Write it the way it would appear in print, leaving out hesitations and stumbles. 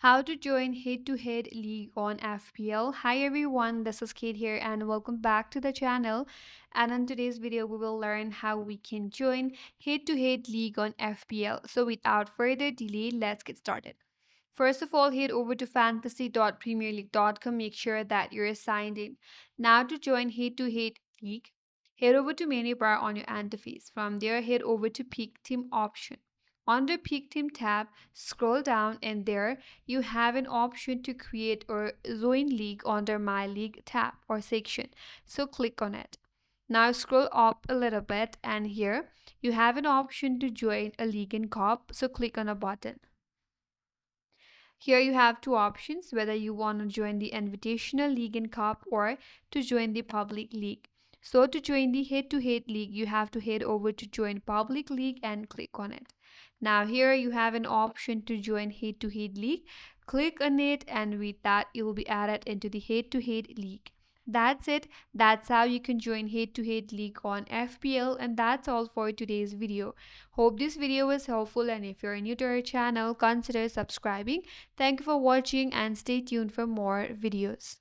How to join head-to-head league on FPL. Hi everyone, this is Kate here and welcome back to the channel. And in today's video, we will learn how we can join head-to-head league on FPL. So without further delay, let's get started. First of all, head over to fantasy.premierleague.com. Make sure that you're signed in. Now to join head-to-head league, head over to menu bar on your interface. From there, head over to pick team option. On the Pick Team tab, scroll down and there you have an option to create or join league under My League tab or section. So click on it. Now scroll up a little bit and here you have an option to join a league in co-op. So click on a button. Here you have two options whether you want to join the Invitational League in Cup or to join the Public League. So to join the head-to-head league, you have to head over to join Public League and click on it. Now here you have an option to join head-to-head league. Click on it and with that you will be added into the head-to-head league. That's it. That's how you can join head-to-head league on FPL, and that's all for today's video. Hope this video was helpful, and if you're new to our channel, consider subscribing. Thank you for watching and stay tuned for more videos.